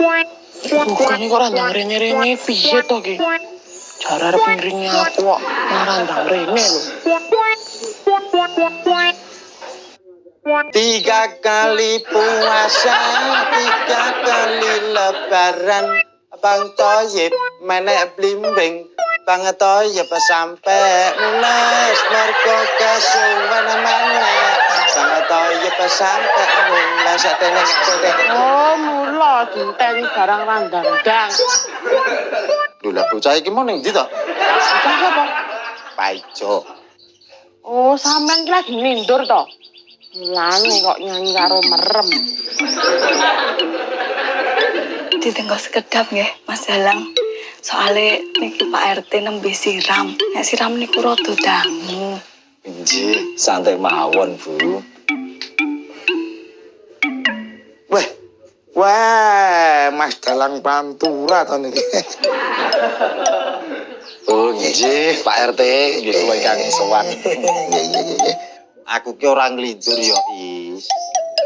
Bukan kok randang rene-rene piye to ki? Cara arep ngiringi aku kok randang rene lho. 3 kali puasa, 3 kali lebaran. Bang Toyib menek blimbing, Bang Toyib sampe mules mergo kesuwen menek. Bang Toyib sampe mules tenek. Oh, mula dinteni barang randang-dang. Lho lah bocah iki mau ning ndi to? Bocah sapa? Paijo. Oh, sampean ki lagi nindur to? Mulane kok nyanyi karo merem. Ditinggal sekedap nggih, Mas Dalang. Soale niki Pak RT nembe siram. Nek siram niku rada dangu. Nggih, santai mawon, Bu. Wah, Mas Dalang Pantura to niki. Oh, nggih, Pak RT, nggih kula ingkang sowan. Aku ki ora nglindur ya, Is.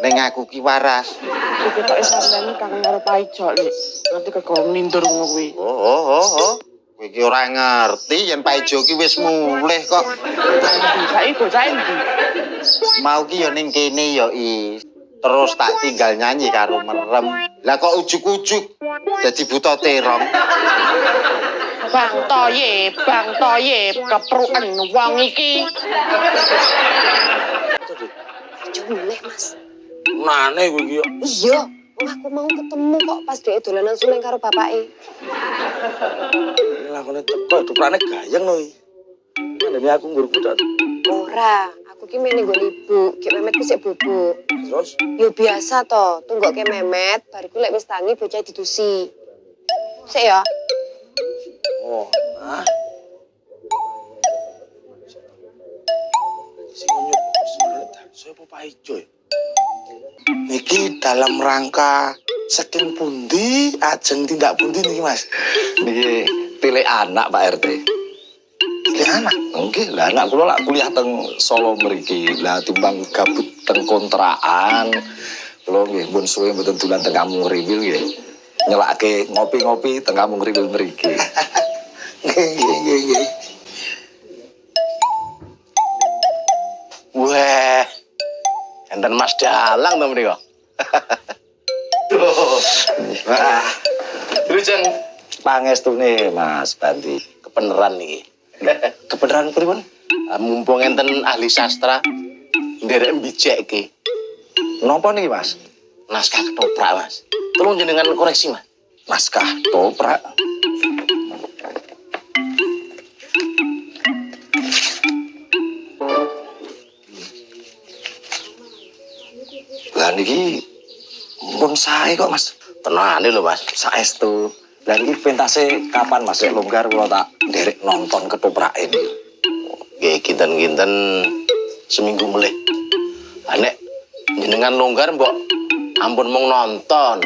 Ning aku ki waras. Iki kok sampean kangen karo Paijo, Lik. Nanti kegolong nindur ngono kuwi. Oh. Kowe ki ora ngerti yen Paijo ki wis mulih kok. Saiki bocah endi? Mau ki ya ning kene ya, Is. Terus tak tinggal nyanyi karo merem. Lah kok ujuk-ujuk jadi buta terong. Bang Toyib, kepruken wong iki. Coba mulai, Mas. Nane kowe iki yo. Iya, wong aku mau ketemu kok pas dhek dolanan suling karo bapake. Lakone teko duprane gayeng lho iki. Ngene aku ngurku dak. Ora, aku ki mene nggon ibu, ki Memet ku sik bubuk. Terus Yo biasa to, tunggoke Memet, bariku lek wis tangi bocah didusi. Sik ya. oh, ah. Sing nyup sapa Paijo ya? Niki dalam rangka saking pundi ajeng tindak pundi niki, Mas? Niki pilih anak Pak RT. Pilih anak. Nggih, lah anak kula lak kuliah teng Solo mriki. Lah timbang gabut teng kontrakan. Kula nggih pun suwe mboten dolan teng Kampung Riwil nggih. Nyelake ngopi-ngopi teng Kampung Riwil mriki. Nggih. Wah, enten Mas Dalang to mriko. Wah, Lujeng pangestune Mas Bandi. kebeneran niki. Kebenaran pripun? Mumpung enten ahli sastra nderek mbijekke Napa niki, Mas? naskah ketoprak, Mas. Tolong jenengan koreksi, Mas. Naskah toprak. Lah niki pun sae kok, Mas. Tenane lho, Mas. Saestu. Lah niki pentase kapan Mas sik longgar kula tak nderek nonton ketoprak ini. Nggih, kinten-kinten seminggu melih. Nek jenengan longgar mbok ampun mung nonton.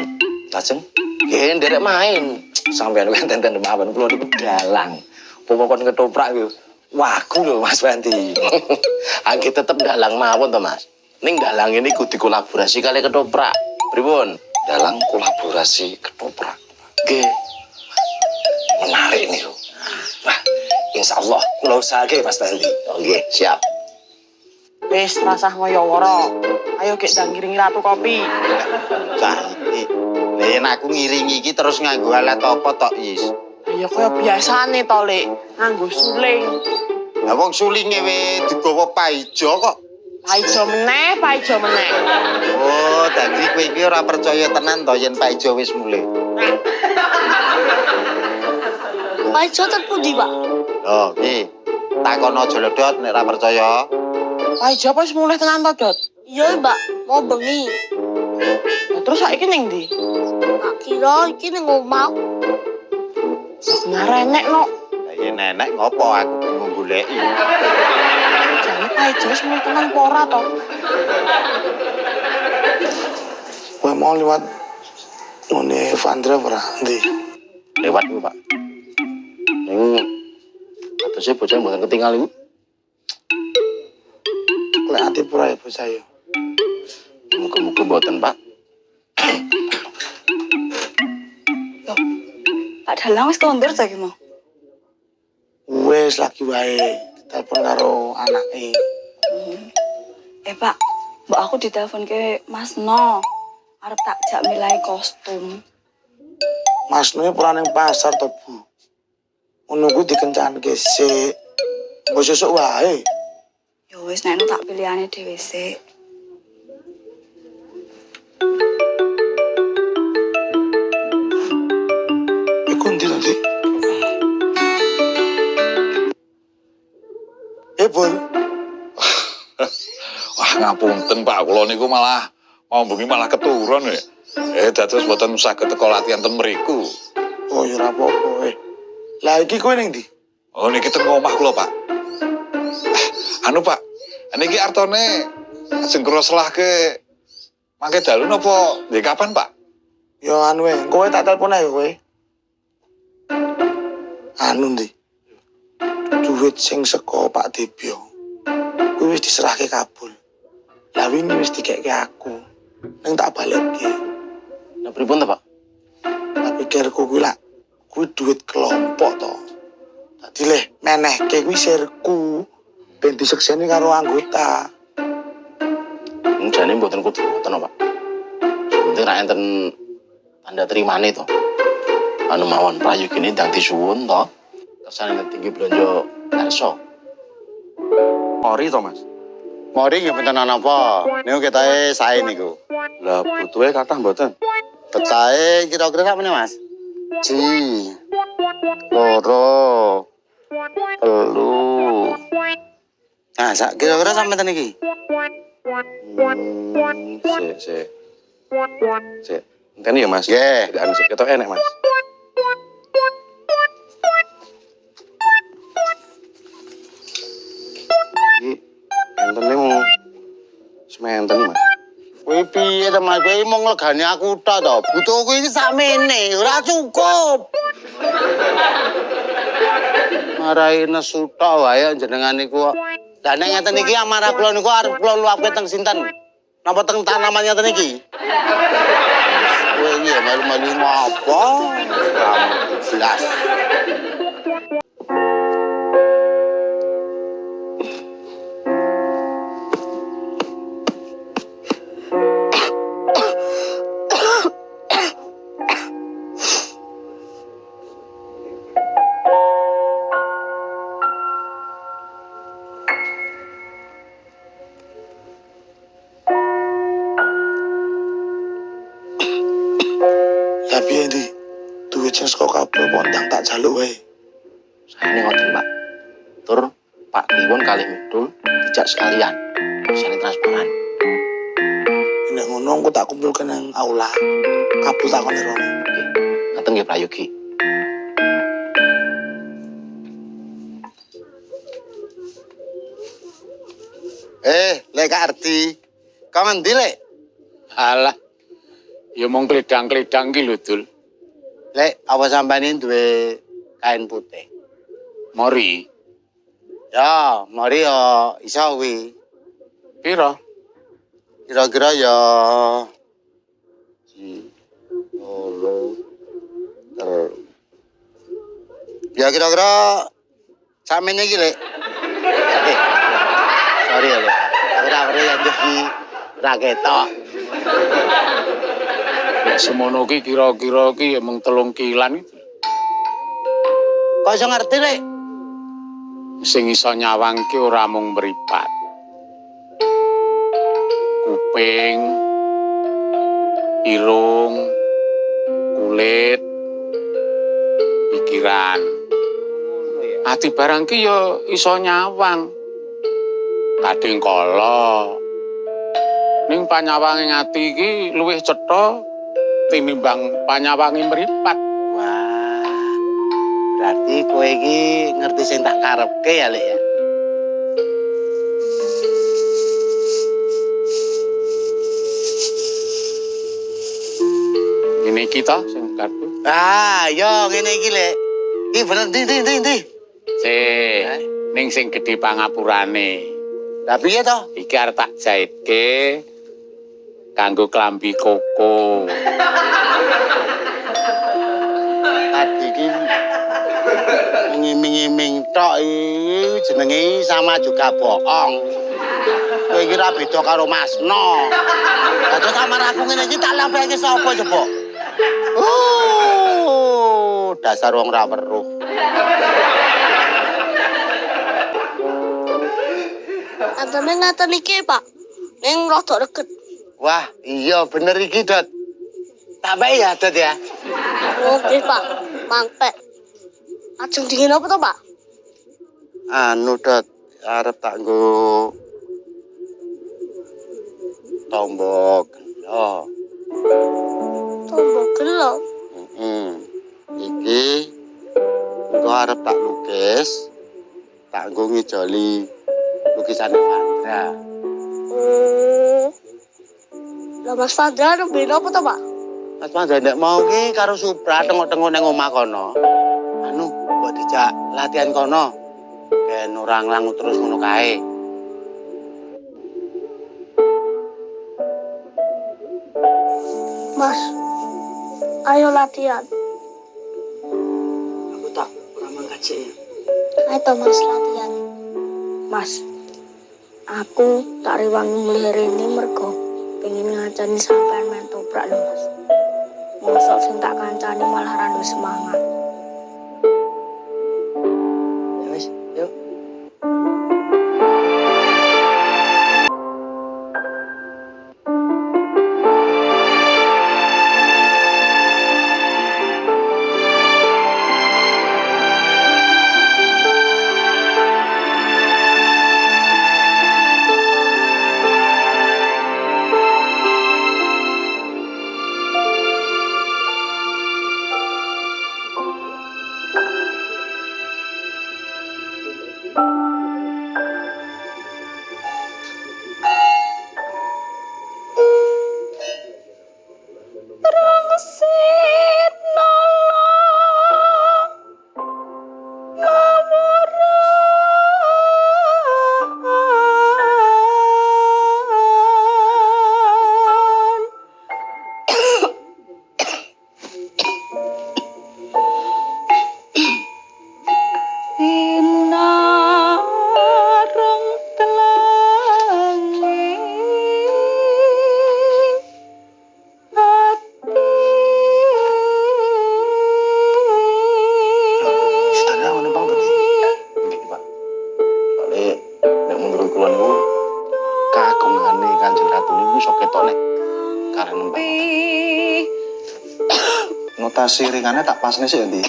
Lajeng Nggih, nderek main. sampeyan enten-enten mawon kula niku dalang. Pokokon ketoprak yo wagu lho Mas Bandi. Angge tetep dalang mawon to, Mas. Ning dalang ini kudu kolaborasi kali ketoprak. Pripun? Dalang kolaborasi ketoprak. Nggih. Menarik nih lho. Wah, insyaallah kula usahake Mas Bandi. Oh, nggih, siap. Wis rasah ngoyo-woro. Ayo gek ndang ngiringi ratu kopi. Cah iki. Lah yen aku ngiringi iki terus nganggo alat apa tok, Is? Ya kaya biasane to, Lik. Nganggo suling. Lah wong sulinge we digawa Paijo kok. Paijo meneh. Oh, dadi kowe iki ora percaya tenan to yen Paijo wis mulih. Paijo terpundi, Pak? Loh, iki takon aja ledot nek ora percaya. Paijo apa wis mulih tenan to, Dot? Iya, Mbak. Mau bengi. Lah terus saiki ning ndi? Tak kira iki ning omah. Ngarenek no. Lah yen nenek ngopo aku bingung goleki. Jane Paijo wis mulih tenan apa ora to? Kowe mau liwat ngene Vandra ora? Ndi? Lewat niku, Pak. Ning atose bocah mboten ketinggal niku. Lek ati pura ya bocah yo. Muga-muga mboten, Pak. Pak Dalang wis kondur ta iki mau? Wes lagi wae telepon karo anake. Pak, mbak aku ditelepon ke Mas No. Arep tak jak milai kostum. Mas Noe pulang ning pasar to, Bu. Ngono kuwi dikencanke sik. Mbok sesuk wae. Ya wis nek tak pilihane dhewe sik. Iku ndi to, Dik? Bol. Wah, ngapunten Pak, kula niku malah mau bengi malah keturun ya. Dados mboten saged teko latihan ten mriku. Oh, ya ora apa-apa. Lah iki kowe ning ndi? Oh, niki teng omah kula, Pak. Anu, Pak. Niki artone ajeng kula selahke mangke dalu napa nggih kapan, Pak? Ya anu kowe tak telepon ae kowe. Anu ndi? Duit sing saka Pak Debyo. Kuwi wis diserahke kabul. Lah wingi wis dikeke aku. Ning tak balekke. Lah pripun ta, Pak? Tak pikirku kuwi lak kuwi duit kelompok to. Dadi leh menehke kuwi sirku ben disekseni karo anggota. Jane mboten kudu ngoten, Pak. Penting ra enten tanda terimane to. Anu mawon prayogine ndang disuwun to. Kersane tinggi blonjo garso. Ori to, Mas. Mori nggih mboten ana apa. Niku ketahe sae niku. Lah butuhe kathah mboten? Petahe kira-kira sak meneh, Mas? Ji. Loro. Telu. Nah, sak kira-kira sampeyan iki. Sik. Sik. Enteni ya, Mas? Nggih. Tidak anu sik ketok enek, Mas. Iki entene mau sementen, Mas. Kowe piye to, Mas? Kowe mung nglegani aku tok to. Butuhku iki sakmene, ora cukup. Marai nesu tok wae jenengan niku. Lah nek ngeten iki amarah kula niku arep kula luapke teng sinten? Napa teng tanaman ngeten iki? Kowe iki ya malu-malu ngopo? Kamu jelas. Lah piye ndi? Duit sing saka kabul pondang tak jaluk wae. Saene ngoten, Pak. Tur Pak Kliwon kalih Midul dijak sekalian. Sane transparan. Nek ngono aku tak kumpulke nang aula. Kabul takoni rono. Nggih. Ngaten nggih prayogi. Lek Kak Ardi. Kamen ndi, Lek? Alah, ya mung kledang-kledang ki lho, Dul. Lek, apa sampeyan duwe kain putih? Mori, Ya, mari ya iso kuwi. pira? Kira-kira ya loro telu. Ya kira-kira samene iki, Lek. Sorry ya, Lek. Ora yang iki ora ketok. Nek semono ki kira-kira ki ya mung 3 kilan itu. Kok iso ngerti, Lek? Sing iso nyawang ki ora mung mripat. Kuping, irung, kulit, pikiran. Ati barang ki ya iso nyawang. Kadang kala ning panyawange ati iki luwih cetha tinimbang panyawange mripat. Wah. Berarti kowe iki ngerti sing tak karepke ya, Lek ya. Ngene iki to sing kartu. Ah, yo ngene iki, Lek. Iki bener ndi. Sik, ning sing gedhe pangapurane. Lah piye to? Iki arep tak jaitke kanggo klambi koko. Tadi iki Ngiming-ngiming tok iki jenenge sama juga bohong. Kowe iki ra beda karo Masno. Dados kamar aku ngene iki tak lampahke sapa coba? Dasar wong ra weruh. Antene ngaten iki, Pak. Ning rada deket. Wah, iya bener iki, Dot. Sampai ya, Dot ya. Oke, Pak. Mangpek. Ajeng dingin apa to, Pak? Anu, Dot, arep tak nggo tombok gelo. Tombok gelo. Iki engko arep tak lukis, tak nggo ngijoli lukisane Vandra. Lah Mas Fadra nembe apa to, Pak? Mas Vandra nek mau ki karo Supra tengok-tengok nang omah kono. Anu, mbok dijak latihan kono. Ben ora nglangu terus ngono kae. Mas, ayo latihan. Aku tak ramang kaji ya. Ayo Mas latihan. Mas, aku tak rewangi mulai ini mergo pengen ngancani sampean main toprak lho Mas. Mosok sing tak kancani malah randu semangat. Ya wis, yuk. Notasi ringannya tak pas nih sih nanti.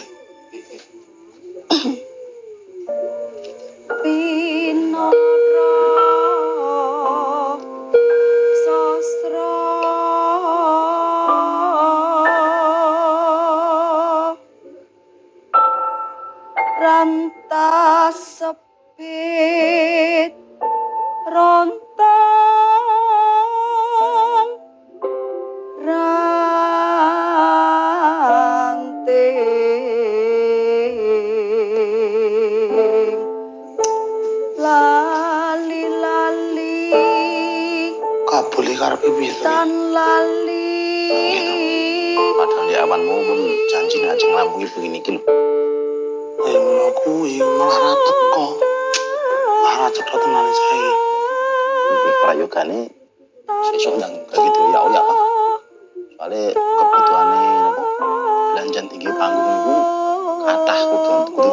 Rantas sepit rontang ranting lali-lali Kabul karepe piye to? tan lali Padahal di awanmu pun janji aja ngelampungi begini gitu. Ayo ngono kuwi malah ra teko. Malah cedhot tenan saiki. Lebih prayogane sesuk ndang gitu ya Pak. Soalnya kebutuhannya apa? Belanjan tinggi panggung itu kathah kudu